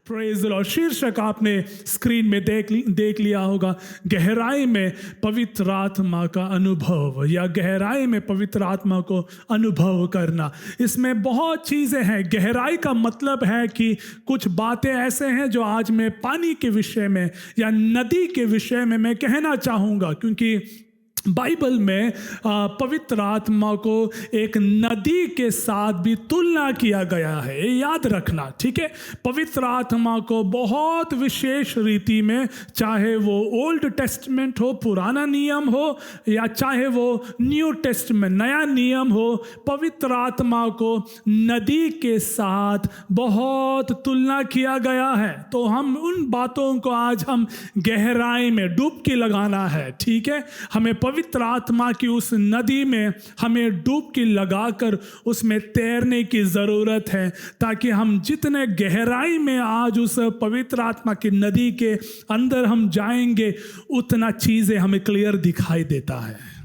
Praise the Lord. शीर्षक आपने screen में देख लिया होगा, गहराई में पवित्र आत्मा का अनुभव, या गहराई में पवित्र आत्मा को अनुभव करना। इसमें बहुत चीज़ें हैं। गहराई का मतलब है कि कुछ बातें ऐसे हैं जो आज मैं पानी के विषय में या नदी के विषय में मैं कहना चाहूँगा, क्योंकि बाइबल में पवित्र आत्मा को एक नदी के साथ भी तुलना किया गया है, ये याद रखना, ठीक है। पवित्र आत्मा को बहुत विशेष रीति में, चाहे वो ओल्ड टेस्टमेंट हो, पुराना नियम हो, या चाहे वो न्यू टेस्टमेंट, नया नियम हो, पवित्र आत्मा को नदी के साथ बहुत तुलना किया गया है। तो हम उन बातों को आज हम गहराई में डुबकी लगाना है, ठीक है। हमें पवित्र आत्मा की उस नदी में हमें डुबकी लगाकर उसमें तैरने की ज़रूरत है, ताकि हम जितने गहराई में आज उस पवित्र आत्मा की नदी के अंदर हम जाएंगे, उतना चीज़ें हमें क्लियर दिखाई देता है।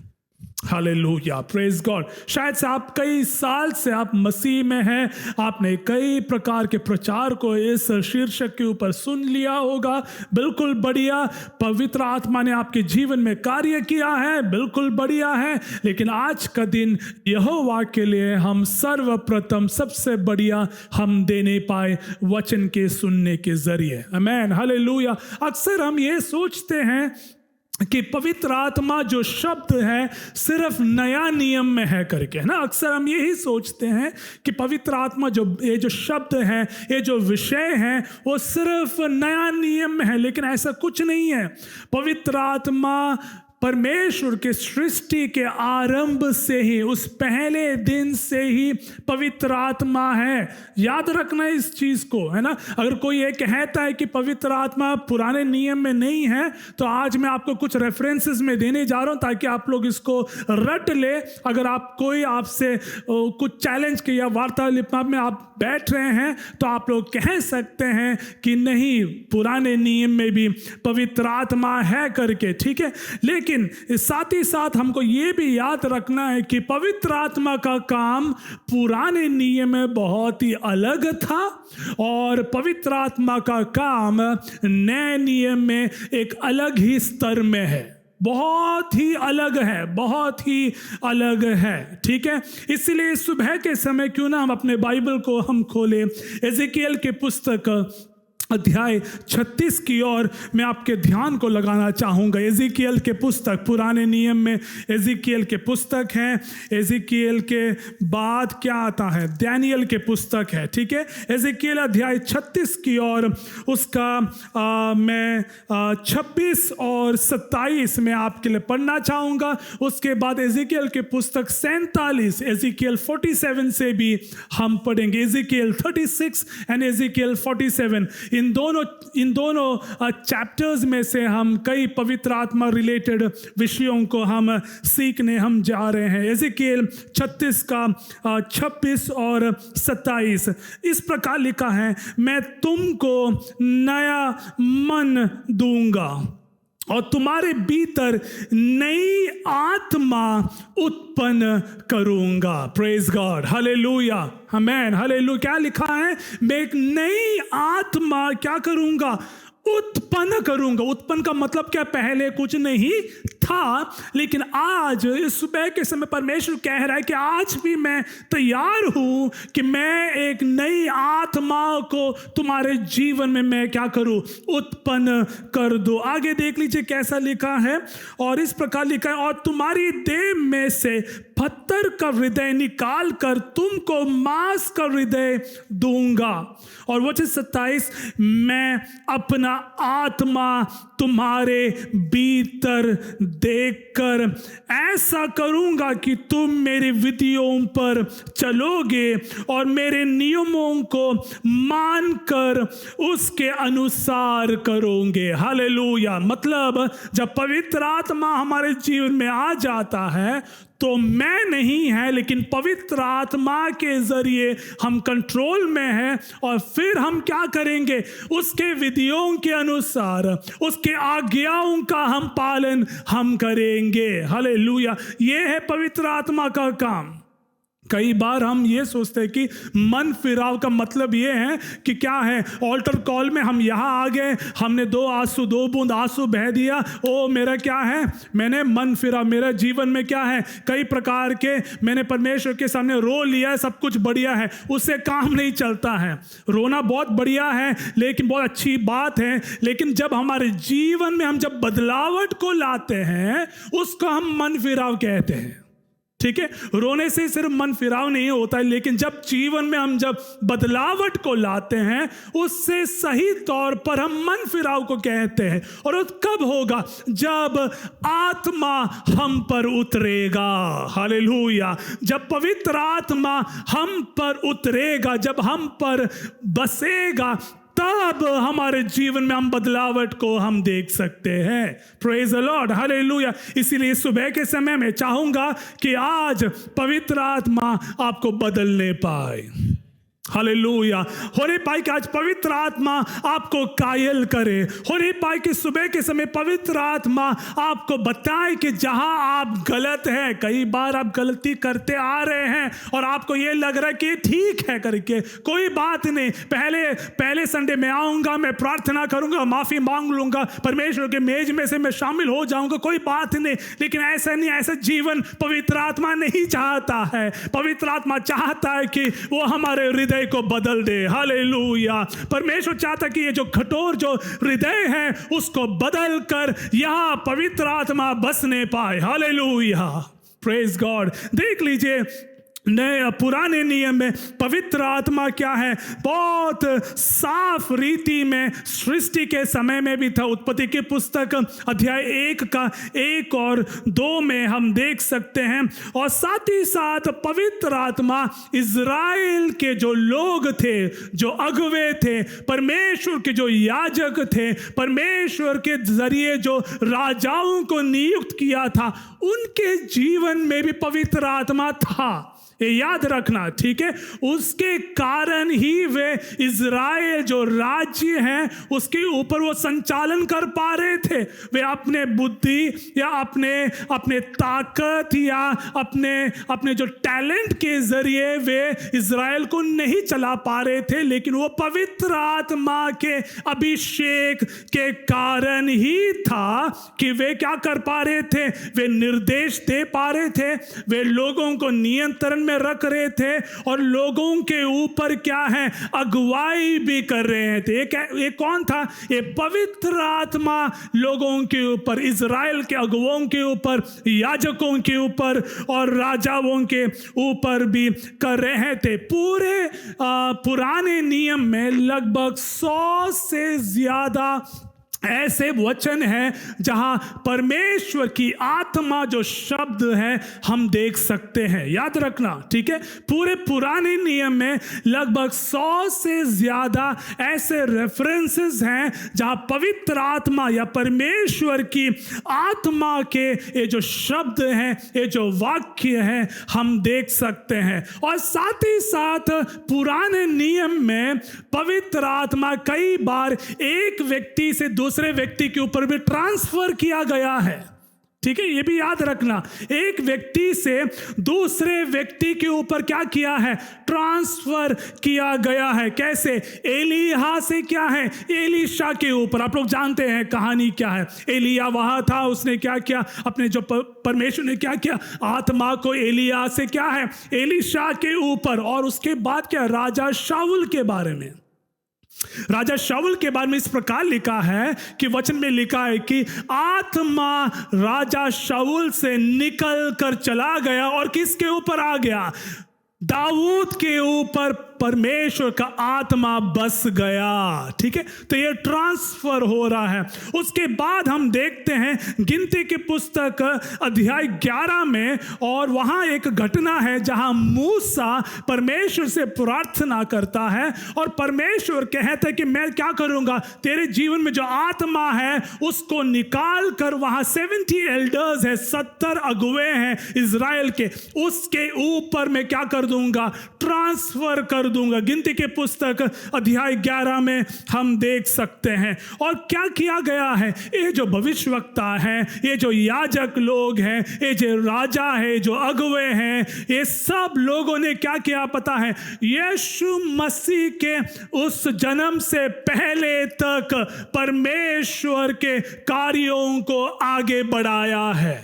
Hallelujah, praise God. शायद से आप कई साल से आप मसीह में हैं, आपने कई प्रकार के प्रचार को इस शीर्षक के ऊपर सुन लिया होगा, बिल्कुल बढ़िया। पवित्र आत्मा ने आपके जीवन में कार्य किया है, बिल्कुल बढ़िया है। लेकिन आज का दिन यहोवा के लिए हम सर्वप्रथम सबसे बढ़िया हम देने पाए वचन के सुनने के जरिए। आमीन, हालेलुया। अक्सर हम ये सोचते हैं कि पवित्र आत्मा जो शब्द है सिर्फ नया नियम में है करके, है ना। अक्सर हम यही सोचते हैं कि पवित्र आत्मा ये जो शब्द है, ये जो विषय है, वो सिर्फ नया नियम में है, लेकिन ऐसा कुछ नहीं है। पवित्र आत्मा परमेश्वर के सृष्टि के आरंभ से ही, उस पहले दिन से ही पवित्र आत्मा है। याद रखना इस चीज़ को, है ना। अगर कोई ये कहता है कि पवित्र आत्मा पुराने नियम में नहीं है, तो आज मैं आपको कुछ रेफरेंसेस में देने जा रहा हूँ ताकि आप लोग इसको रट ले। अगर आप कोई आपसे कुछ चैलेंज के या वार्तालाप में आप बैठ रहे हैं, तो आप लोग कह सकते हैं कि नहीं, पुराने नियम में भी पवित्र आत्मा है करके, ठीक है। लेकिन साथ ही साथ हमको ये भी याद रखना है कि पवित्र आत्मा का काम पुराने नियम में बहुत ही अलग था, और पवित्र आत्मा का काम नए नियम में एक अलग ही स्तर में है, बहुत ही अलग है, बहुत ही अलग है, ठीक है। इसलिए सुबह के समय क्यों ना हम अपने बाइबल को हम खोलें, एजेकियल के पुस्तक अध्याय 36 की ओर मैं आपके ध्यान को लगाना चाहूँगा। एजेकियल के पुस्तक, पुराने नियम में एजेकियल के पुस्तक है। एजेकियल के बाद क्या आता है? दानियेल के पुस्तक है, ठीक है। एजेकियल अध्याय 36 की ओर उसका मैं 26 और 27 में आपके लिए पढ़ना चाहूँगा। उसके बाद एजेकियल के पुस्तक 47, एजेकियल 47 से भी हम पढ़ेंगे। एजेकियल 36 एंड एजेकियल 47, इन दोनों चैप्टर्स में से हम कई पवित्र आत्मा रिलेटेड विषयों को हम सीखने हम जा रहे हैं। एजेकियल 36 का 26 और 27 इस प्रकार लिखा है, मैं तुमको नया मन दूंगा और तुम्हारे भीतर नई आत्मा उत्पन्न करूंगा। प्रेज गॉड, हालेलुया, आमेन, हालेलुया। क्या लिखा है? मैं एक नई आत्मा क्या करूंगा? उत्पन्न करूंगा। उत्पन्न का मतलब क्या? पहले कुछ नहीं था, लेकिन आज इस सुबह के समय परमेश्वर कह रहा है कि आज भी मैं तैयार हूं कि मैं एक नई आत्मा को तुम्हारे जीवन में मैं क्या करूं? उत्पन्न कर दूं। आगे देख लीजिए कैसा लिखा है, और इस प्रकार लिखा है, और तुम्हारी देह में से पत्थर का हृदय निकाल कर तुमको मांस का हृदय दूंगा। और वचन 27, मैं अपना आत्मा तुम्हारे भीतर देखकर ऐसा करूंगा कि तुम मेरी विधियों पर चलोगे और मेरे नियमों को मानकर उसके अनुसार करोगे। हालेलुया। मतलब जब पवित्र आत्मा हमारे जीवन में आ जाता है, तो मैं नहीं है, लेकिन पवित्र आत्मा के जरिए हम कंट्रोल में हैं, और फिर हम क्या करेंगे? उसके विधियों के अनुसार, उसके आज्ञाओं का हम पालन हम करेंगे। हालेलुया। ये है पवित्र आत्मा का काम। कई बार हम ये सोचते हैं कि मन फिराव का मतलब ये है कि क्या है, ऑल्टर कॉल में हम यहाँ आ गए, हमने 2 बूंद आंसू बह दिया, ओ मेरा क्या है, मैंने मन फिरा, मेरा जीवन में क्या है, कई प्रकार के मैंने परमेश्वर के सामने रो लिया है, सब कुछ बढ़िया है। उससे काम नहीं चलता है। रोना बहुत बढ़िया है, लेकिन बहुत अच्छी बात है, लेकिन जब हमारे जीवन में हम जब बदलावट को लाते हैं उसको हम मन फिराव कहते हैं। ठीक है, रोने से सिर्फ मन फिराव नहीं होता है, लेकिन जब जीवन में हम जब बदलावट को लाते हैं उससे सही तौर पर हम मन फिराव को कहते हैं। और वो कब होगा? जब आत्मा हम पर उतरेगा। हालेलुया। जब पवित्र आत्मा हम पर उतरेगा, जब हम पर बसेगा, तब हमारे जीवन में हम बदलावट को हम देख सकते हैं। Praise the lord, hallelujah. इसीलिए सुबह के समय में चाहूंगा कि आज पवित्र आत्मा आपको बदलने पाए। हालेलुया। हो नहीं पाए कि आज पवित्र आत्मा आपको कायल करे, हो नहीं पाए कि सुबह के समय पवित्र आत्मा आपको बताए कि जहां आप गलत हैं, कई बार आप गलती करते आ रहे हैं और आपको ये लग रहा है कि ठीक है करके, कोई बात नहीं, पहले संडे में आऊंगा, मैं प्रार्थना करूंगा, माफी मांग लूंगा, परमेश्वर के मेज में से मैं शामिल हो जाऊंगा, कोई बात नहीं। लेकिन ऐसा नहीं, ऐसा जीवन पवित्र आत्मा नहीं चाहता है। पवित्र आत्मा चाहता है कि वो हमारे हृदय को बदल दे। हालेलुया। परमेश्वर चाहता कि ये जो कठोर जो हृदय है उसको बदल कर यहां पवित्र आत्मा बसने पाए। हालेलुया। Praise God. देख लीजिए नए पुराने नियम में पवित्र आत्मा क्या है, बहुत साफ रीति में सृष्टि के समय में भी था। उत्पत्ति की पुस्तक अध्याय 1 का 1 और 2 में हम देख सकते हैं। और साथ ही साथ पवित्र आत्मा इज़राइल के जो लोग थे, जो अगुवे थे, परमेश्वर के जो याजक थे, परमेश्वर के जरिए जो राजाओं को नियुक्त किया था, उनके जीवन में भी पवित्र आत्मा था। ये याद रखना, ठीक है। उसके कारण ही वे इज़राइल जो राज्य है उसके ऊपर वो संचालन कर पा रहे थे। वे अपने बुद्धि या अपने ताकत या अपने जो टैलेंट के जरिए वे इज़राइल को नहीं चला पा रहे थे, लेकिन वो पवित्र आत्मा के अभिषेक के कारण ही था कि वे क्या कर पा रहे थे, वे निर्देश दे पा रहे थे, वे लोगों को नियंत्रण में रख रहे थे और लोगों के ऊपर क्या है, अगुवाई भी कर रहे थे। ये कौन था? ये पवित्र आत्मा लोगों के ऊपर, इज़राइल के अगुवों के ऊपर, याजकों के ऊपर और राजाओं के ऊपर भी कर रहे थे। पूरे पुराने नियम में लगभग 100 से ज्यादा ऐसे वचन हैं जहां परमेश्वर की आत्मा जो शब्द है हम देख सकते हैं। याद रखना, ठीक है। पूरे पुराने नियम में लगभग 100 से ज्यादा ऐसे रेफरेंसेस हैं जहां पवित्र आत्मा या परमेश्वर की आत्मा के ये जो शब्द हैं, ये जो वाक्य हैं, हम देख सकते हैं। और साथ ही साथ पुराने नियम में पवित्र आत्मा कई बार एक व्यक्ति से दूसरे व्यक्ति के ऊपर भी ट्रांसफर किया गया है। ठीक है, ये भी याद रखना, एक व्यक्ति से दूसरे व्यक्ति के ऊपर क्या किया है, ट्रांसफर किया गया है। कैसे? एलिया से क्या है, एलीशा के ऊपर। आप लोग जानते हैं कहानी क्या है। एलिया वहां था, उसने क्या किया, अपने जो परमेश्वर ने क्या किया, आत्मा को एलिया से क्या है, एलीशा के ऊपर। और उसके बाद क्या, राजा शाऊल के बारे में, राजा शाऊल के बारे में इस प्रकार लिखा है कि वचन में लिखा है कि आत्मा राजा शाऊल से निकल कर चला गया और किसके ऊपर आ गया, दाऊद के ऊपर परमेश्वर का आत्मा बस गया। ठीक है, तो ये ट्रांसफर हो रहा है। उसके बाद हम देखते हैं गिनती की पुस्तक अध्याय 11 में, और वहां एक घटना है जहां मूसा परमेश्वर से प्रार्थना करता है और परमेश्वर कहता है कि मैं क्या करूंगा, तेरे जीवन में जो आत्मा है उसको निकाल कर, वहां 70 एल्डर्स है, 70 अगुवे हैं इज़राइल के, उसके ऊपर मैं क्या कर दूंगा, ट्रांसफर कर दूंगा। गिनती के पुस्तक अध्याय 11 में हम देख सकते हैं। और क्या किया गया है, ये जो भविष्यवक्ता है, ये जो याजक लोग हैं, ये जो राजा है, जो अगुवे हैं, ये सब लोगों ने क्या किया पता है, यीशु मसीह के उस जन्म से पहले तक परमेश्वर के कार्यों को आगे बढ़ाया है।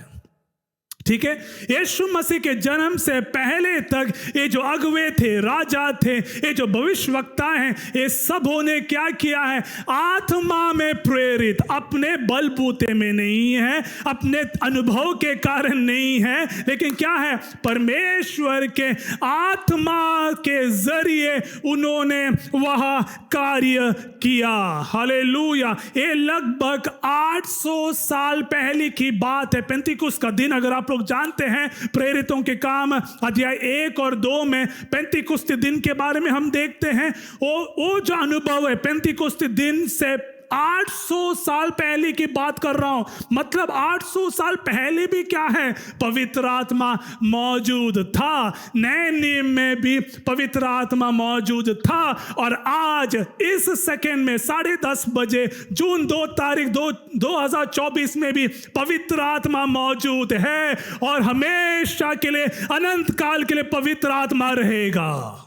ठीक है, यीशु मसीह के जन्म से पहले तक ये जो अगुवे थे, राजा थे, ये जो भविष्यवक्ता हैं, ये सबों ने क्या किया है, आत्मा में प्रेरित, अपने बलबूते में नहीं है, अपने अनुभव के कारण नहीं है, लेकिन क्या है, परमेश्वर के आत्मा के जरिए उन्होंने वह कार्य किया। हालेलुया। ये लगभग 800 साल पहले की बात है। पेंतीकुस्त का दिन, अगर आप जानते हैं, प्रेरितों के काम अध्याय 1 और 2 में पेंतीकुस्त दिन के बारे में हम देखते हैं। वो जो अनुभव है पेंतीकुस्त दिन से 800 साल पहले की बात कर रहा हूं, मतलब 800 साल पहले भी क्या है, पवित्र आत्मा मौजूद था। नए नियम में भी पवित्र आत्मा मौजूद था। और आज इस सेकंड में 10:30 बजे जून 2 तारीख 2024 में भी पवित्र आत्मा मौजूद है और हमेशा के लिए, अनंत काल के लिए पवित्र आत्मा रहेगा।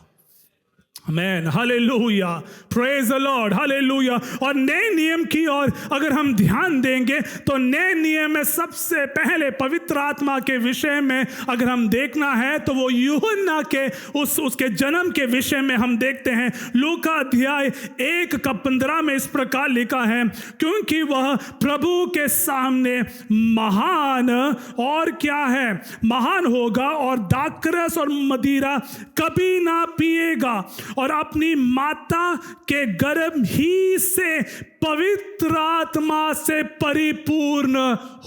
Amen, hallelujah, praise the lord, hallelujah. और नए नियम की ओर अगर हम ध्यान देंगे तो नए नियम में सबसे पहले पवित्र आत्मा के विषय में अगर हम देखना है तो वो यूहन्ना के उसके जन्म के विषय में हम देखते हैं। लूका अध्याय 1:15 में इस प्रकार लिखा है, क्योंकि वह प्रभु के सामने महान और क्या है, महान होगा और दाखरस और मदिरा कभी ना पिएगा और अपनी माता के गर्भ ही से पवित्र आत्मा से परिपूर्ण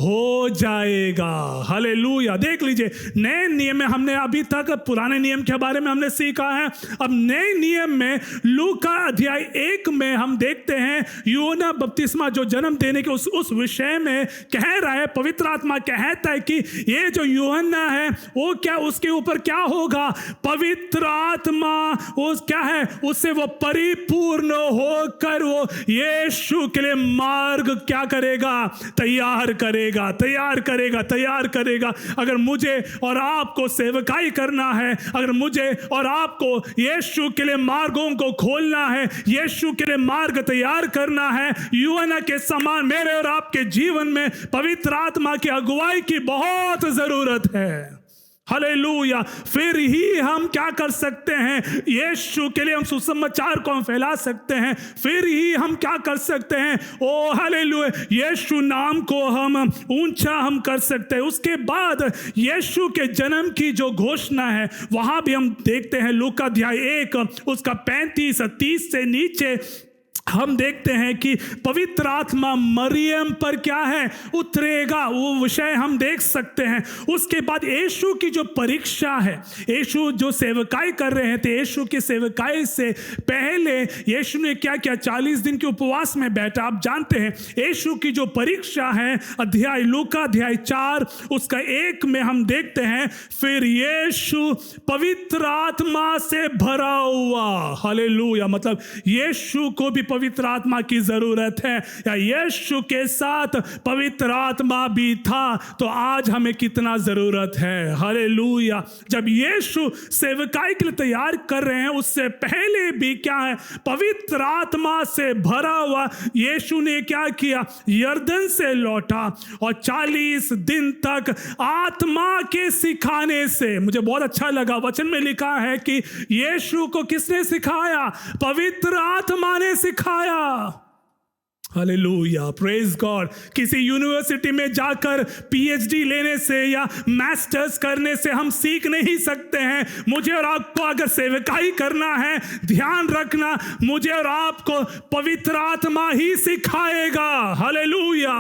हो जाएगा। हालेलुया। देख लीजिए, नए नियम में हमने अभी तक पुराने नियम के बारे में हमने सीखा है। अब नए नियम में लूका अध्याय 1 में हम देखते हैं यूहन्ना बपतिस्मा जो जन्म देने के उस विषय में कह रहा है, पवित्र आत्मा कहता है कि ये जो यूहन्ना है वो क्या, उसके ऊपर क्या होगा, पवित्र आत्मा उस क्या है, उससे वो परिपूर्ण होकर वो यीशु के लिए मार्ग क्या करेगा, तैयार करेगा, तैयार करेगा, तैयार करेगा। अगर मुझे और आपको सेवकाई करना है, अगर मुझे और आपको यीशु के लिए मार्गों को खोलना है, यीशु के लिए मार्ग तैयार करना है, यूहन्ना के समान मेरे और आपके जीवन में पवित्र आत्मा की अगुवाई की बहुत जरूरत है। हालेलुया। फिर ही हम क्या कर सकते हैं, यीशु के लिए हम सुसमाचार को हम फैला सकते हैं। फिर ही हम क्या कर सकते हैं, ओ हालेलुया, यीशु नाम को हम ऊंचा हम कर सकते हैं। उसके बाद यीशु के जन्म की जो घोषणा है वहां भी हम देखते हैं लूका अध्याय 1 उसका 35-30 से नीचे हम देखते हैं कि पवित्र आत्मा मरियम पर क्या है, उतरेगा, वो विषय हम देख सकते हैं। उसके बाद यीशु की जो परीक्षा है, यीशु जो सेवकाई कर रहे थे, यीशु की सेवकाई से पहले यीशु ने क्या किया, 40 दिन के उपवास में बैठा। आप जानते हैं यीशु की जो परीक्षा है अध्याय लूका अध्याय 4 उसका 1 में हम देखते हैं, फिर यीशु पवित्र आत्मा से भरा हुआ। हालेलुया। मतलब यीशु को भी पवित्र आत्मा की जरूरत है, या यीशु के साथ पवित्र आत्मा भी था, तो आज हमें कितना जरूरत है। हालेलुया। जब यीशु सेवकाई के लिए तैयार कर रहे हैं उससे पहले भी क्या है, पवित्र आत्मा से भरा हुआ यीशु ने क्या किया, यरदन से लौटा और 40 दिन तक आत्मा के सिखाने से, मुझे बहुत अच्छा लगा वचन में लिखा है कि यीशु को किसने सिखाया, पवित्र आत्मा ने सिखाया। Hallelujah, praise God. किसी यूनिवर्सिटी में जाकर पीएचडी लेने से या मास्टर्स करने से हम सीख नहीं सकते हैं। मुझे और आपको अगर सेवकाई करना है, ध्यान रखना, मुझे और आपको पवित्र आत्मा ही सिखाएगा। Hallelujah,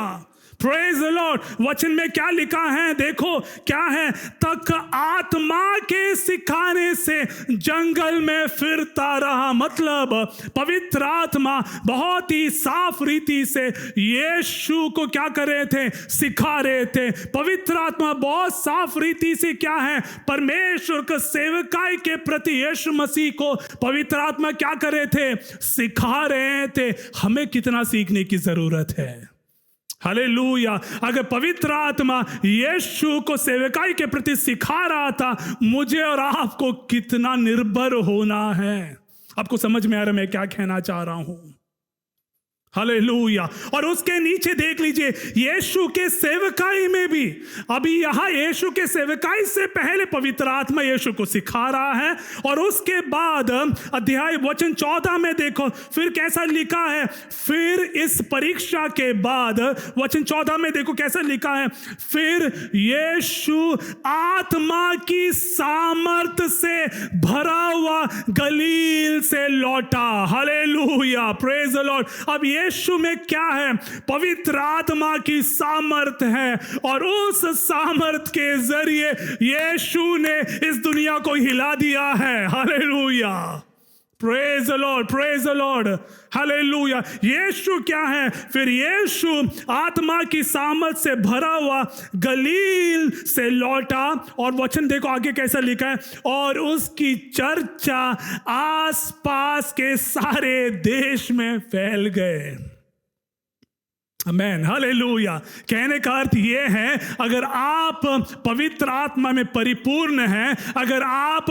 praise the Lord. वचन में क्या लिखा है, देखो क्या है, तक आत्मा के सिखाने से जंगल में फिरता रहा। मतलब पवित्र आत्मा बहुत ही साफ रीति से यीशु को क्या कर रहे थे, सिखा रहे थे। पवित्र आत्मा बहुत साफ रीति से क्या है, परमेश्वर के सेवकाई के प्रति यीशु मसीह को पवित्र आत्मा क्या कर रहे थे, सिखा रहे थे। हमें कितना सीखने की जरूरत है, हालेलुया। अगर पवित्र आत्मा यीशु को सेवकाई के प्रति सिखा रहा था, मुझे और आपको कितना निर्भर होना है। आपको समझ में आ रहा है मैं क्या कहना चाह रहा हूं, हालेलुया। और उसके नीचे देख लीजिए, यीशु के सेवकाई में भी, अभी यहां यीशु के सेवकाई से पहले पवित्र आत्मा यीशु को सिखा रहा है। और उसके बाद अध्याय वचन 14 में देखो फिर कैसा लिखा है। फिर इस परीक्षा के बाद वचन 14 में देखो कैसा लिखा है, फिर यीशु आत्मा की सामर्थ से भरा हुआ गलील से लौटा। Hallelujah, praise the Lord. अब यीशु में क्या है, पवित्र आत्मा की सामर्थ है। और उस सामर्थ के जरिए यीशु ने इस दुनिया को हिला दिया है। Hallelujah, praise the lord, praise the lord, hallelujah. Yeshu क्या है, फिर यीशु आत्मा की सामर्थ से भरा हुआ गलील से लौटा। और वचन देखो आगे कैसा लिखा है, और उसकी चर्चा आसपास के सारे देश में फैल गए। आमेन, हालेलुया। कहने का अर्थ ये है, अगर आप पवित्र आत्मा में परिपूर्ण हैं, अगर आप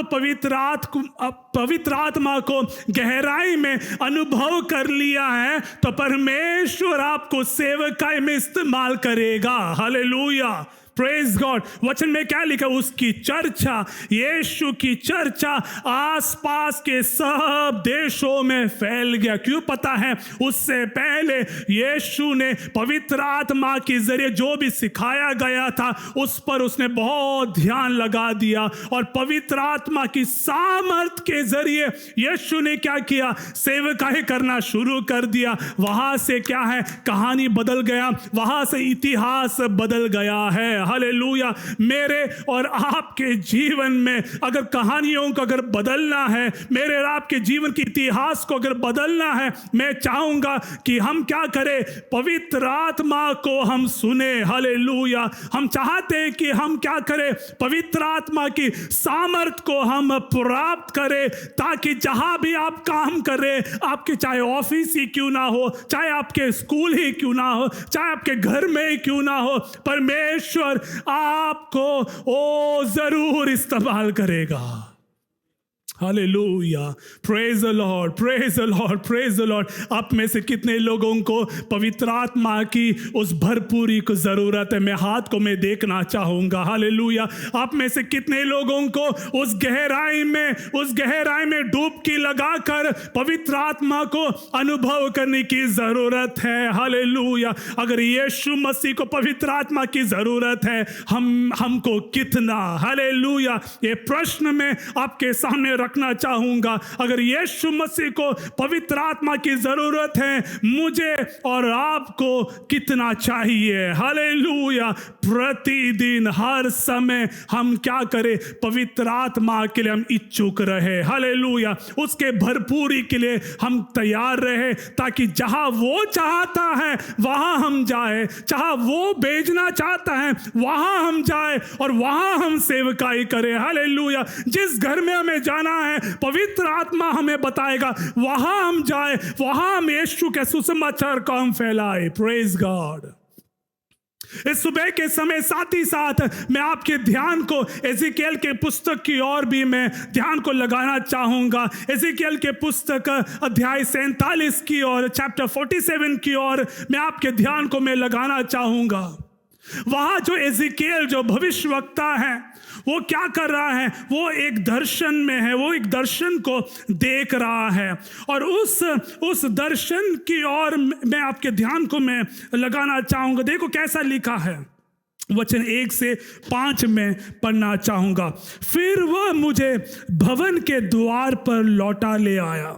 पवित्र आत्मा को गहराई में अनुभव कर लिया है, तो परमेश्वर आपको सेवकाई में इस्तेमाल करेगा। Hallelujah, praise God. वचन में क्या लिखा, उसकी चर्चा, यीशु की चर्चा आसपास के सब देशों में फैल गया। क्यों पता है, उससे पहले यीशु ने पवित्र आत्मा के जरिए जो भी सिखाया गया था उस पर उसने बहुत ध्यान लगा दिया। और पवित्र आत्मा की सामर्थ के जरिए यीशु ने क्या किया, सेवकाई करना शुरू कर दिया। वहां से क्या है, कहानी बदल गया, वहां से इतिहास बदल गया है। हालेलुया। मेरे और आपके जीवन में अगर कहानियों को अगर बदलना है, मेरे और आपके जीवन के इतिहास को अगर बदलना है, मैं चाहूंगा कि हम क्या करें, पवित्र आत्मा को हम सुने। हालेलुया। हम चाहते हैं कि हम क्या करें, पवित्र आत्मा की सामर्थ को हम प्राप्त करें, ताकि जहां भी आप काम करें, आपके चाहे ऑफिस ही क्यों ना हो, चाहे आपके स्कूल ही क्यों ना हो, चाहे आपके घर में ही क्यों ना हो, परमेश्वर आपको ओ जरूर इस्तेमाल करेगा। Hallelujah, praise the lord, praise the lord, praise the Lord. आप में से कितने लोगों को पवित्र आत्मा की उस भरपूरी को जरूरत है, मैं हाथ को मैं देखना चाहूंगा। हालेलुया। आप में से कितने लोगों को उस गहराई में डुबकी लगाकर पवित्र आत्मा को अनुभव करने की जरूरत है। हालेलुया। अगर यीशु मसीह को पवित्र आत्मा की जरूरत है, हमको कितना। हालेलुया। ये प्रश्न मैं आपके सामने रखना चाहूंगा। अगर यीशु मसीह को पवित्र आत्मा की जरूरत है, मुझे और आपको कितना चाहिए। हालेलुया। प्रतिदिन हर समय हम क्या करें, पवित्र आत्मा के लिए हम इच्छुक रहे। हालेलुया। उसके भरपूरी के लिए हम तैयार रहे, ताकि जहां वो चाहता है वहां हम जाए, जहां वो भेजना चाहता है वहां हम जाए और वहां हम सेवकाई करें। हालेलुया। जिस घर में हमें जाना है, पवित्र आत्मा हमें बताएगा, वहां हम जाए, वहां हम यीशु के सुसमाचार को हम फैलाए। Praise God. इस सुबह के समय साथ ही साथ मैं आपके ध्यान को एजेकियल के पुस्तक की ओर भी मैं ध्यान को लगाना चाहूंगा। एजेकियल के पुस्तक अध्याय 47 की ओर, चैप्टर 47 की ओर मैं आपके ध्यान को मैं लगाना चाहूंगा। वहां जो एजेकियल जो भविष्यवक्ता है, वो क्या कर रहा है, वो एक दर्शन में है, वो एक दर्शन को देख रहा है। और उस दर्शन की ओर मैं आपके ध्यान को मैं लगाना चाहूंगा। देखो कैसा लिखा है, वचन 1 से 5 में पढ़ना चाहूंगा। फिर वह मुझे भवन के द्वार पर लौटा ले आया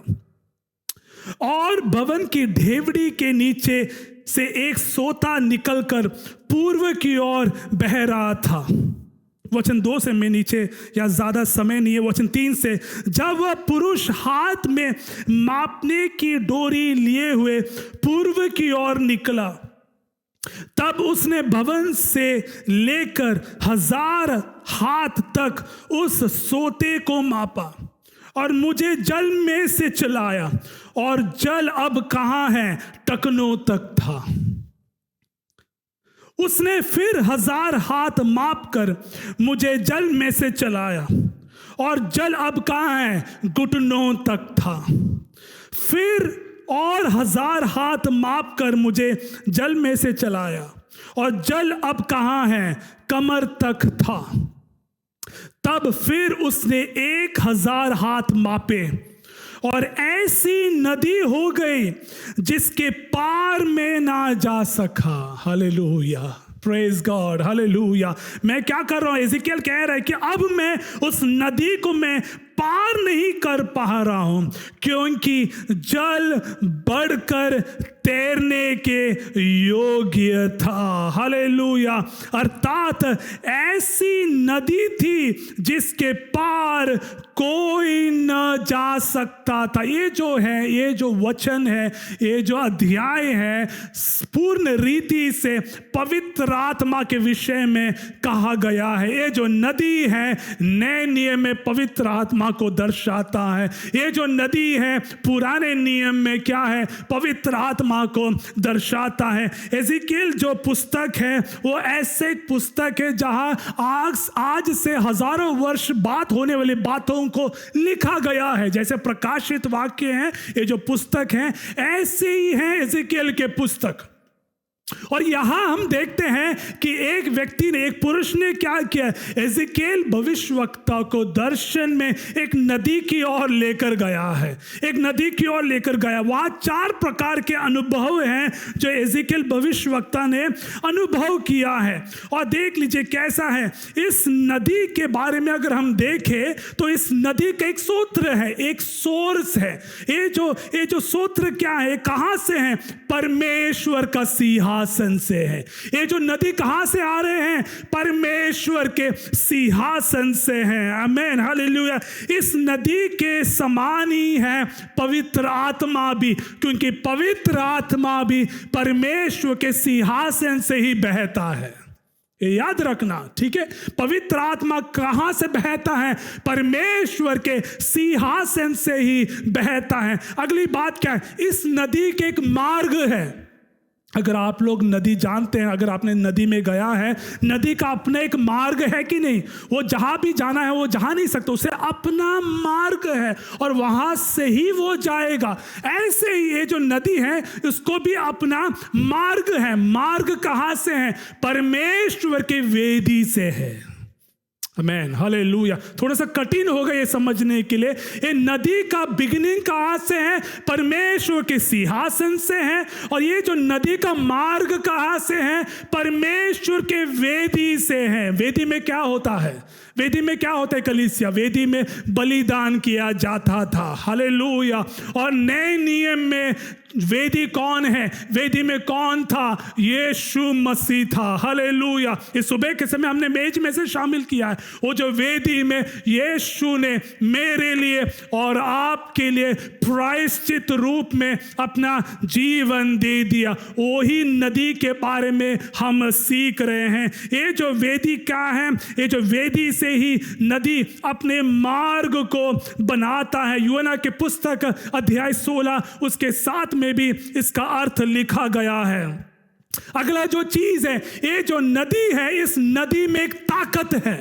और भवन की ढेवड़ी के नीचे से एक सोता निकलकर पूर्व की ओर बह रहा था। वचन 2 से मैं नीचे, या ज़्यादा समय नहीं है, वचन 3 से, जब वह पुरुष हाथ में मापने की डोरी लिए हुए पूर्व की ओर निकला, तब उसने भवन से लेकर 1000 हाथ तक उस सोते को मापा और मुझे जल में से चलाया, और जल अब कहाँ है, टखनों तक था। उसने फिर 1000 हाथ माप कर मुझे जल में से चलाया, और जल अब कहाँ है, घुटनों तक था। फिर और 1000 हाथ माप कर मुझे जल में से चलाया, और जल अब कहाँ है, कमर तक था। तब फिर उसने 1000 हाथ मापे, और ऐसी नदी हो गई जिसके पार में ना जा सका। Hallelujah, praise God, hallelujah. मैं क्या कर रहा हूं, एजिकियल कह रहा है कि अब मैं उस नदी को मैं पार नहीं कर पा रहा हूं, क्योंकि जल बढ़कर तैरने के योग्य था। हालेलुया। अर्थात ऐसी नदी थी जिसके पार कोई न जा सकता था। ये जो है, ये जो वचन है, ये जो अध्याय है, पूर्ण रीति से पवित्र आत्मा के विषय में कहा गया है। ये जो नदी है, नए नियम में पवित्र आत्मा को दर्शाता है। ये जो नदी है, पुराने नियम में क्या है, पवित्र आत्मा को दर्शाता है। एजिकियल जो पुस्तक है वो ऐसे पुस्तक है जहां आज से हजारों वर्ष बाद होने वाली बातों को लिखा गया है। जैसे प्रकाशित वाक्य हैं, ये जो पुस्तक हैं ऐसे ही हैं एजिकियल के पुस्तक। और यहां हम देखते हैं कि एक व्यक्ति ने, एक पुरुष ने क्या किया, एजिकियल भविष्यवक्ता को दर्शन में एक नदी की ओर लेकर गया है, एक नदी की ओर लेकर गया। वहां 4 प्रकार के अनुभव हैं जो एजिकियल भविष्यवक्ता ने अनुभव किया है। और देख लीजिए कैसा है। इस नदी के बारे में अगर हम देखें तो इस नदी का एक सूत्र है, एक सोर्स है। ये जो सूत्र क्या है, कहां से है, परमेश्वर का सिंहासन से है। ये जो नदी कहां से आ रहे हैं, परमेश्वर के सिंहासन से हैं। आमीन, हालेलुया। इस नदी के समान ही है पवित्र आत्मा भी, क्योंकि पवित्र आत्मा भी परमेश्वर के सिंहासन से ही बहता है। ये याद रखना, ठीक है। पवित्र आत्मा कहां से बहता है, परमेश्वर के सिंहासन से ही बहता है। अगली बात क्या है, इस नदी के एक मार्ग है। अगर आप लोग नदी जानते हैं, अगर आपने नदी में गया है, नदी का अपना एक मार्ग है कि नहीं। वो जहां भी जाना है वो जा नहीं सकता, उसे अपना मार्ग है और वहां से ही वो जाएगा। ऐसे ही ये जो नदी है उसको भी अपना मार्ग है। मार्ग कहां से है, परमेश्वर के वेदी से है। आमीन, हालेलुया। थोड़ा सा कठिन होगा ये समझने के लिए। ये नदी का बिगिनिंग कहाँ से है, परमेश्वर के सिंहासन से है। और ये जो नदी का मार्ग कहाँ से है, परमेश्वर के वेदी से है। वेदी में क्या होता है, वेदी में क्या होता है कलीसिया, वेदी में बलिदान किया जाता था। हालेलुया। और नए नियम में वेदी कौन है, वेदी में कौन था, यीशु मसीह था। हालेलुया। इस सुबह के समय हमने मेज में से शामिल किया है। वो जो वेदी में यीशु ने मेरे लिए और आपके लिए प्रायश्चित रूप में अपना जीवन दे दिया, वही नदी के बारे में हम सीख रहे हैं। ये जो वेदी क्या है, ये जो वेदी से ही नदी अपने मार्ग को बनाता है। यूहन्ना के पुस्तक अध्याय 16 उसके 7 में भी इसका अर्थ लिखा गया है। अगला जो चीज है, ये जो नदी है, इस नदी में एक ताकत है,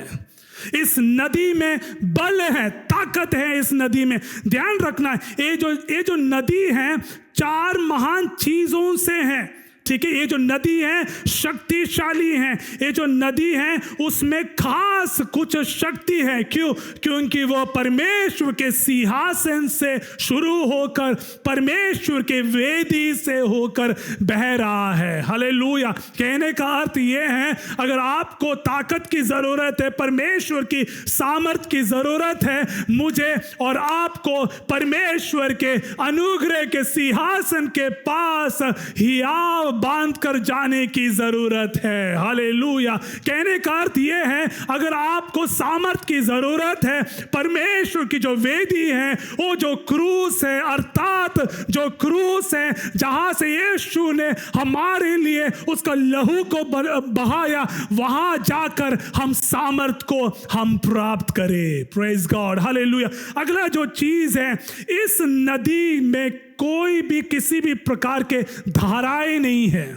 इस नदी में बल है, ताकत है इस नदी में। ध्यान रखना, ये जो नदी है 4 महान चीजों से है, ठीक है। ये जो नदी है शक्तिशाली है। ये जो नदी है उसमें खास कुछ शक्ति है। क्यों? क्योंकि वो परमेश्वर के सिंहासन से शुरू होकर परमेश्वर के वेदी से होकर बह रहा है। हालेलुया। कहने का अर्थ ये है, अगर आपको ताकत की जरूरत है, परमेश्वर की सामर्थ की जरूरत है, मुझे और आपको परमेश्वर के अनुग्रह के सिंहासन के पास हियाव बांध कर जाने की जरूरत है। हालेलुया। कहने का अर्थ यह है, अगर आपको सामर्थ की जरूरत है, परमेश्वर की जो वेदी है, वो जो क्रूस है, अर्थात जो क्रूस है जहां से यीशु ने हमारे लिए उसका लहू को बहाया, वहां जाकर हम सामर्थ को हम प्राप्त करें। Praise God. हालेलुया। अगला जो चीज है, इस नदी में कोई भी किसी भी प्रकार के धाराएं नहीं है।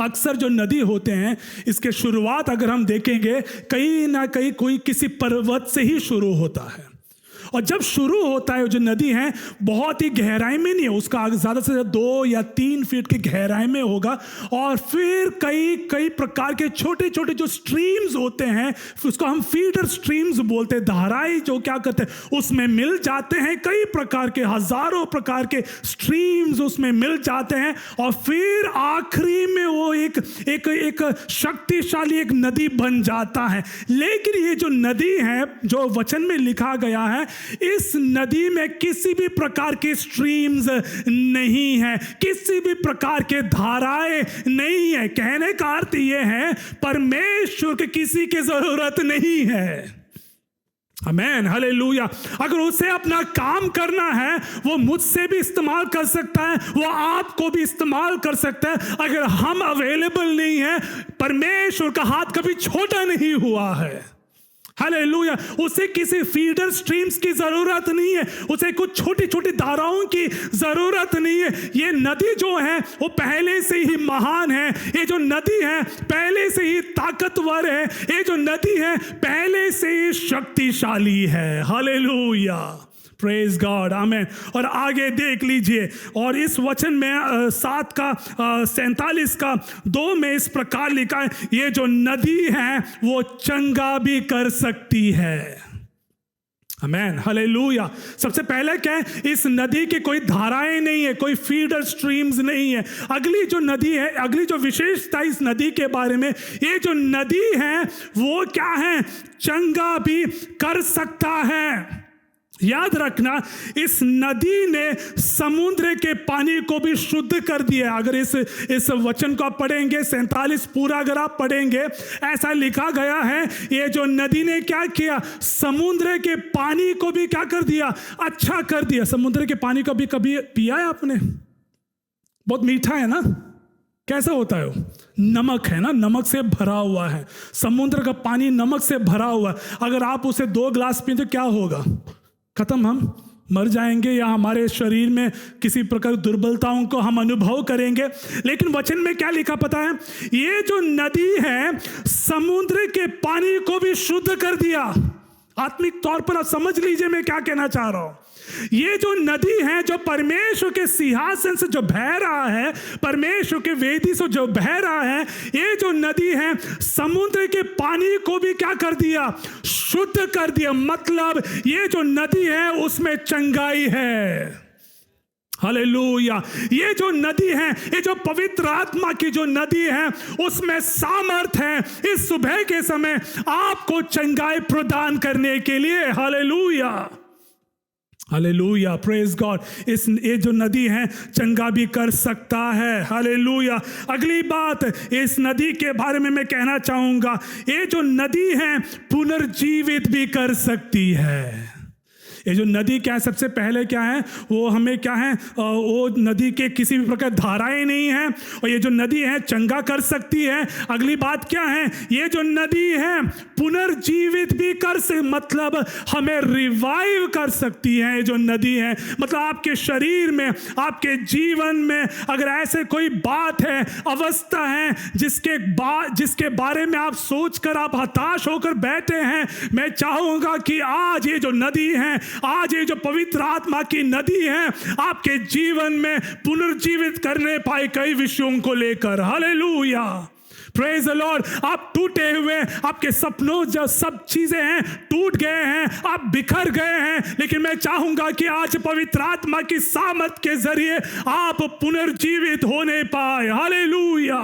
अक्सर जो नदी होते हैं, इसके शुरुआत अगर हम देखेंगे, कहीं ना कहीं कोई किसी पर्वत से ही शुरू होता है, और जब शुरू होता है जो नदी है बहुत ही गहराई में नहीं है, उसका ज़्यादा से ज़्यादा 2 या 3 फीट की गहराई में होगा, और फिर कई कई प्रकार के छोटे छोटे जो स्ट्रीम्स होते हैं, उसको हम फीडर स्ट्रीम्स बोलते हैं, धाराएं जो क्या करते हैं उसमें मिल जाते हैं, कई प्रकार के हजारों प्रकार के स्ट्रीम्स उसमें मिल जाते हैं, और फिर आखिरी में वो एक एक एक शक्तिशाली एक नदी बन जाता है। लेकिन ये जो नदी है जो वचन में लिखा गया है, इस नदी में किसी भी प्रकार के स्ट्रीम्स नहीं है, किसी भी प्रकार के धाराएं नहीं है। कहने का अर्थ यह है, परमेश्वर के किसी की जरूरत नहीं है। आमेन। हालेलुया। अगर उसे अपना काम करना है, वो मुझसे भी इस्तेमाल कर सकता है, वो आपको भी इस्तेमाल कर सकता है। अगर हम अवेलेबल नहीं है, परमेश्वर का हाथ कभी छोटा नहीं हुआ है। हालेलुया। उसे किसी फीडर स्ट्रीम्स की जरूरत नहीं है, उसे कुछ छोटी छोटी धाराओं की जरूरत नहीं है। ये नदी जो है वो पहले से ही महान है, ये जो नदी है पहले से ही ताकतवर है, ये जो नदी है पहले से ही शक्तिशाली है। हालेलुया। Praise God. आमेन। और आगे देख लीजिए, और इस वचन में 7 का 47 का 2 में इस प्रकार लिखा है, ये जो नदी है वो चंगा भी कर सकती है। आमेन। हालेलुया। सबसे पहले क्या है, इस नदी की कोई धाराएं नहीं है, कोई फीडर स्ट्रीम्स नहीं है। अगली जो नदी है, अगली जो विशेषता इस नदी के बारे में, ये जो नदी है वो क्या है, चंगा भी कर सकता है। याद रखना, इस नदी ने समुद्र के पानी को भी शुद्ध कर दिया। अगर इस वचन को आप पढ़ेंगे, 47 पूरा अगर आप पढ़ेंगे, ऐसा लिखा गया है, ये जो नदी ने क्या किया, समुद्र के पानी को भी क्या कर दिया, अच्छा कर दिया। समुद्र के पानी को भी कभी पिया है आपने? बहुत मीठा है ना? कैसा होता है वो? नमक है ना, नमक से भरा हुआ है। समुद्र का पानी नमक से भरा हुआ है। अगर आप उसे 2 ग्लास पिए तो क्या होगा? खत्म, हम मर जाएंगे, या हमारे शरीर में किसी प्रकार दुर्बलताओं को हम अनुभव करेंगे। लेकिन वचन में क्या लिखा पता है, ये जो नदी है समुद्र के पानी को भी शुद्ध कर दिया। आत्मिक तौर पर आप समझ लीजिए मैं क्या कहना चाह रहा हूं। ये जो नदी है जो परमेश्वर के सिंहासन से जो बह रहा है, परमेश्वर के वेदी से जो बह रहा है, ये जो नदी है समुद्र के पानी को भी क्या कर दिया, शुद्ध कर दिया। मतलब ये जो नदी है उसमें चंगाई है। हालेलुया। ये जो नदी है, ये जो पवित्र आत्मा की जो नदी है, उसमें सामर्थ है इस सुबह के समय आपको चंगाई प्रदान करने के लिए। हालेलुया। हालेलुया। Praise God. ये जो नदी है चंगा भी कर सकता है। हालेलुया। अगली बात इस नदी के बारे में मैं कहना चाहूंगा, ये जो नदी है पुनर्जीवित भी कर सकती है। ये जो नदी क्या है, सबसे पहले क्या है, वो हमें क्या है, वो नदी के किसी भी प्रकार धाराएं नहीं है, और ये जो नदी है चंगा कर सकती है। अगली बात क्या है, ये जो नदी है पुनर्जीवित भी कर सकती, मतलब हमें रिवाइव कर सकती है। ये जो नदी है मतलब आपके शरीर में, आपके जीवन में अगर ऐसे कोई बात है, अवस्था है जिसके बारे में आप सोचकर आप हताश होकर बैठे हैं, मैं चाहूंगा कि आज ये जो नदी है, आज ये जो पवित्र आत्मा की नदी है आपके जीवन में पुनर्जीवित करने पाए कई विषयों को लेकर। हालेलुया। Praise the Lord. आप टूटे हुए, आपके सपनों जो सब चीजें हैं टूट गए हैं, आप बिखर गए हैं, लेकिन मैं चाहूंगा कि आज पवित्र आत्मा की सामर्थ के जरिए आप पुनर्जीवित होने पाए। हालेलुया।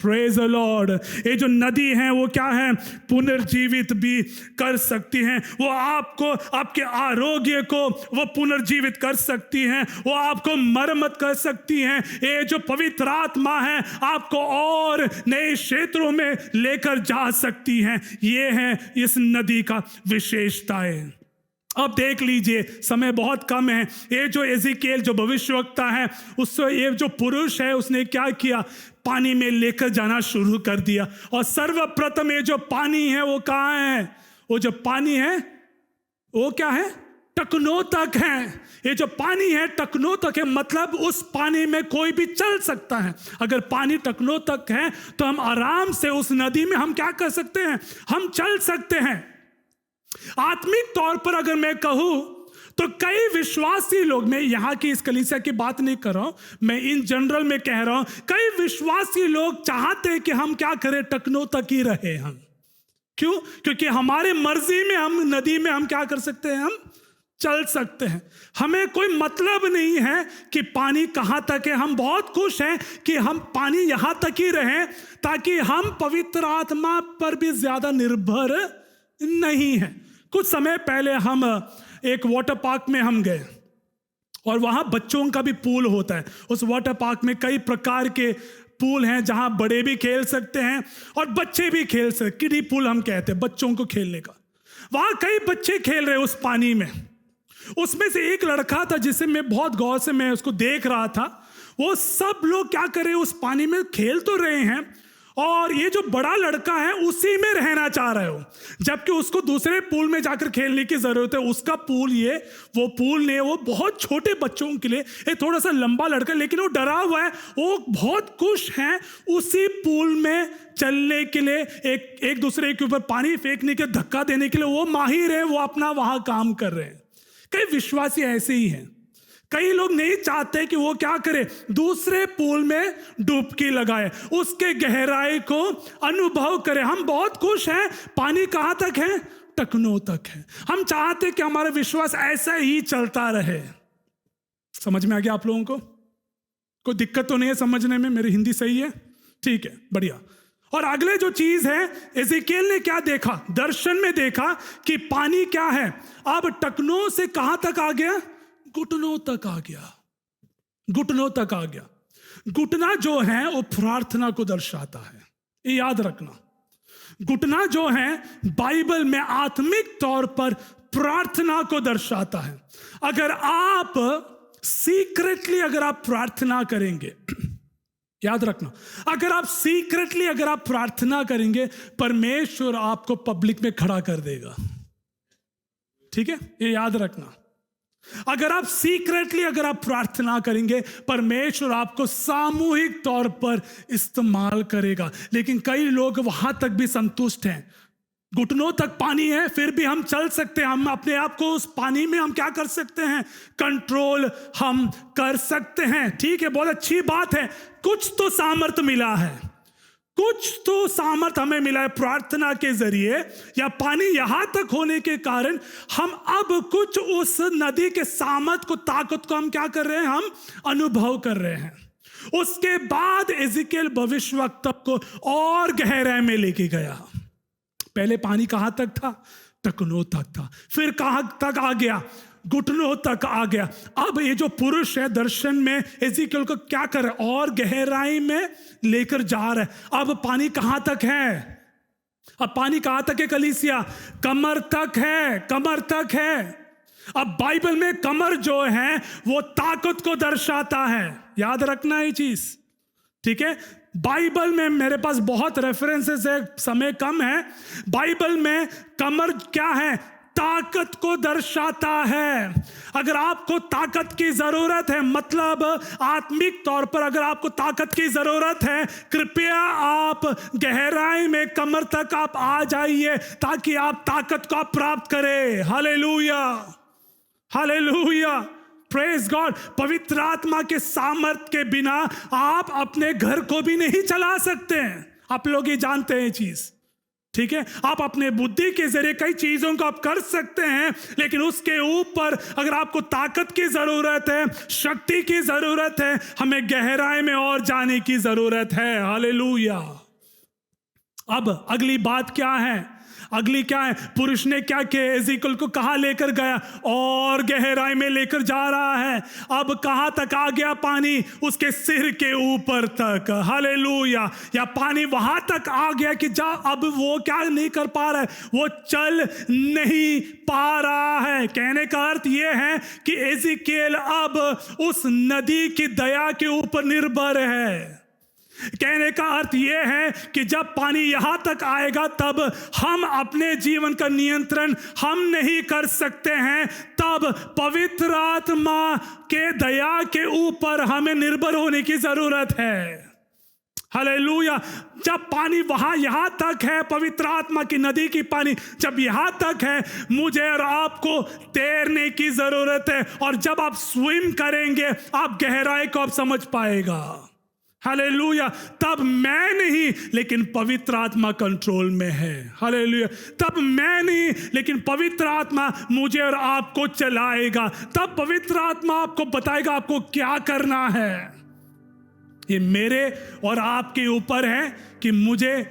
Praise the Lord. ये जो नदी है वो क्या है, पुनर्जीवित भी कर सकती हैं। वो आपको, आपके आरोग्य को वो पुनर्जीवित कर सकती हैं, वो आपको मरम्मत कर सकती हैं। ये जो पवित्र आत्मा है आपको और नए क्षेत्रों में लेकर जा सकती हैं। ये है इस नदी का विशेषताएं। अब देख लीजिए, समय बहुत कम है। ये जो एजिकेल जो भविष्यवक्ता है, उससे ये जो पुरुष है उसने क्या किया, पानी में लेकर जाना शुरू कर दिया। और सर्वप्रथम ये जो पानी है वो कहाँ है, वो जो पानी है वो क्या है, टकनों तक है। ये जो पानी है टकनों तक है, मतलब उस पानी में कोई भी चल सकता है। अगर पानी टकनों तक है तो हम आराम से उस नदी में हम क्या कर सकते हैं, हम चल सकते हैं। आत्मिक तौर पर अगर मैं कहूं तो कई विश्वासी लोग, मैं यहां की इस कलीसिया की बात नहीं कर रहा हूं, मैं इन जनरल में कह रहा हूं, कई विश्वासी लोग चाहते हैं कि हम क्या करें, टकनों तक ही रहे हम। क्यों? क्योंकि हमारे मर्जी में हम नदी में हम क्या कर सकते हैं, हम चल सकते हैं। हमें कोई मतलब नहीं है कि पानी कहां तक है। हम बहुत खुश हैं कि हम पानी यहां तक ही रहें, ताकि हम पवित्र आत्मा पर भी ज्यादा निर्भर नहीं है। कुछ समय पहले हम एक वाटर पार्क में हम गए और वहाँ बच्चों का भी पूल होता है। उस वाटर पार्क में कई प्रकार के पूल हैं जहाँ बड़े भी खेल सकते हैं और बच्चे भी खेल सकते, किडी पूल हम कहते हैं बच्चों को खेलने का। वहाँ कई बच्चे खेल रहे उस पानी में। उसमें से एक लड़का था जिसे मैं बहुत गौर से मैं उसको देख रहा था। वो सब लोग क्या कर रहे हैं, उस पानी में खेल तो रहे हैं और ये जो बड़ा लड़का है उसी में रहना चाह रहे हो, जबकि उसको दूसरे पूल में जाकर खेलने की जरूरत है। उसका पूल ये, वो पूल नहीं, वो बहुत छोटे बच्चों के लिए, ये थोड़ा सा लंबा लड़का, लेकिन वो डरा हुआ है। वो बहुत खुश है उसी पूल में चलने के लिए, एक दूसरे के ऊपर पानी फेंकने के, धक्का देने के लिए वो माहिर है, वो अपना वहां काम कर रहे हैं। कई विश्वासी ऐसे ही हैं। कई लोग नहीं चाहते कि वो क्या करे, दूसरे पूल में डुबकी लगाए, उसके गहराई को अनुभव करे। हम बहुत खुश हैं, पानी कहां तक है, टकनों तक है। हम चाहते कि हमारा विश्वास ऐसा ही चलता रहे। समझ में आ गया आप लोगों को? कोई दिक्कत तो नहीं है समझने में? मेरी हिंदी सही है? ठीक है, बढ़िया। और अगले जो चीज है, एजिकेल ने क्या देखा, दर्शन में देखा कि पानी क्या है, अब टकनों से कहां तक आ गया, घुटनों तक आ गया। घुटनों तक आ गया। घुटना जो है वो प्रार्थना को दर्शाता है, ये याद रखना। घुटना जो है बाइबल में आत्मिक तौर पर प्रार्थना को दर्शाता है। अगर आप सीक्रेटली अगर आप प्रार्थना करेंगे, याद रखना, अगर आप सीक्रेटली अगर आप प्रार्थना करेंगे, परमेश्वर आपको पब्लिक में खड़ा कर देगा। ठीक है, ये याद रखना। अगर आप सीक्रेटली अगर आप प्रार्थना करेंगे, परमेश्वर आपको सामूहिक तौर पर इस्तेमाल करेगा। लेकिन कई लोग वहां तक भी संतुष्ट हैं, घुटनों तक पानी है फिर भी हम चल सकते हैं, हम अपने आप को उस पानी में हम क्या कर सकते हैं, कंट्रोल हम कर सकते हैं। ठीक है, बहुत अच्छी बात है। कुछ तो सामर्थ्य मिला है, कुछ तो सामर्थ हमें मिला है प्रार्थना के जरिए, या पानी यहां तक होने के कारण हम अब कुछ उस नदी के सामर्थ को, ताकत को हम क्या कर रहे हैं, हम अनुभव कर रहे हैं। उसके बाद एजिकेल भविष्यवक्ता को और गहराई में लेके गया। पहले पानी कहां तक था, टकनों तक था, फिर कहां तक आ गया, घुटनों तक आ गया। अब ये जो पुरुष है दर्शन में एजिकेल को क्या कर रहा है, और गहराई में लेकर जा रहा है। अब पानी कहां तक है, अब पानी कहां तक है कलीसिया, कमर तक है, कमर तक है। अब बाइबल में कमर जो है वो ताकत को दर्शाता है, याद रखना ये चीज। ठीक है, बाइबल में मेरे पास बहुत रेफरेंसेस है, समय कम है। बाइबल में कमर क्या है, ताकत को दर्शाता है। अगर आपको ताकत की जरूरत है, मतलब आत्मिक तौर पर अगर आपको ताकत की जरूरत है, कृपया आप गहराई में कमर तक आप आ जाइए, ताकि आप ताकत को प्राप्त करें। Hallelujah, hallelujah, praise God. पवित्र आत्मा के सामर्थ के बिना आप अपने घर को भी नहीं चला सकते हैं। आप लोग ये जानते हैं चीज, ठीक है, आप अपने बुद्धि के जरिए कई चीजों को आप कर सकते हैं, लेकिन उसके ऊपर अगर आपको ताकत की जरूरत है, शक्ति की जरूरत है, हमें गहराई में और जाने की जरूरत है। हालेलुया। अब अगली बात क्या है? अगली क्या है? पुरुष ने क्या किया? एजिकल को कहां लेकर गया? और गहराई में लेकर जा रहा है। अब कहां तक आ गया पानी? उसके सिर के ऊपर तक। हालेलुया। या पानी वहां तक आ गया कि जा अब वो क्या नहीं कर पा रहा है, वो चल नहीं पा रहा है। कहने का अर्थ ये है कि एजिकेल अब उस नदी की दया के ऊपर निर्भर है। कहने का अर्थ यह है कि जब पानी यहां तक आएगा तब हम अपने जीवन का नियंत्रण हम नहीं कर सकते हैं, तब पवित्र आत्मा के दया के ऊपर हमें निर्भर होने की जरूरत है। हालेलुया। जब पानी वहां यहां तक है, पवित्र आत्मा की नदी की पानी जब यहां तक है, मुझे और आपको तैरने की जरूरत है। और जब आप स्विम करेंगे, आप गहराई को आप समझ पाएगा। हालेलुया। तब मैं नहीं लेकिन पवित्र आत्मा कंट्रोल में है। हालेलुया। तब मैं नहीं लेकिन पवित्र आत्मा मुझे और आपको चलाएगा। तब पवित्र आत्मा आपको बताएगा आपको क्या करना है। ये मेरे और आपके ऊपर है कि मुझे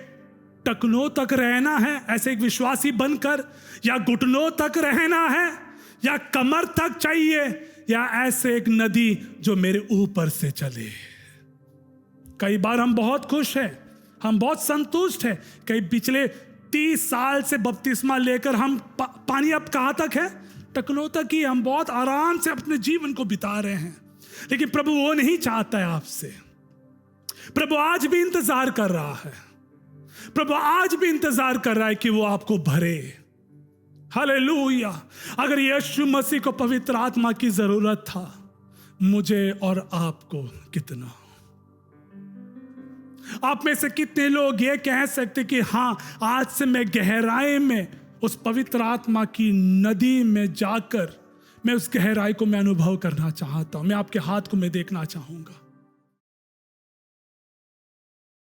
टखनों तक रहना है ऐसे एक विश्वासी बनकर, या घुटनों तक रहना है, या कमर तक चाहिए, या ऐसे एक नदी जो मेरे ऊपर से चले। कई बार हम बहुत खुश हैं, हम बहुत संतुष्ट हैं। कई पिछले 30 साल से बपतिस्मा लेकर हम पानी अब कहां तक है? टखनों तक ही। हम बहुत आराम से अपने जीवन को बिता रहे हैं, लेकिन प्रभु वो नहीं चाहता है आपसे। प्रभु आज भी इंतजार कर रहा है। प्रभु आज भी इंतजार कर रहा है कि वो आपको भरे। हालेलुया। अगर यीशु मसीह को पवित्र आत्मा की जरूरत था, मुझे और आपको कितना? आप में से कितने लोग ये कह सकते कि हाँ, आज से मैं गहराई में उस पवित्र आत्मा की नदी में जाकर मैं उस गहराई को मैं अनुभव करना चाहता हूं। मैं आपके हाथ को मैं देखना चाहूंगा।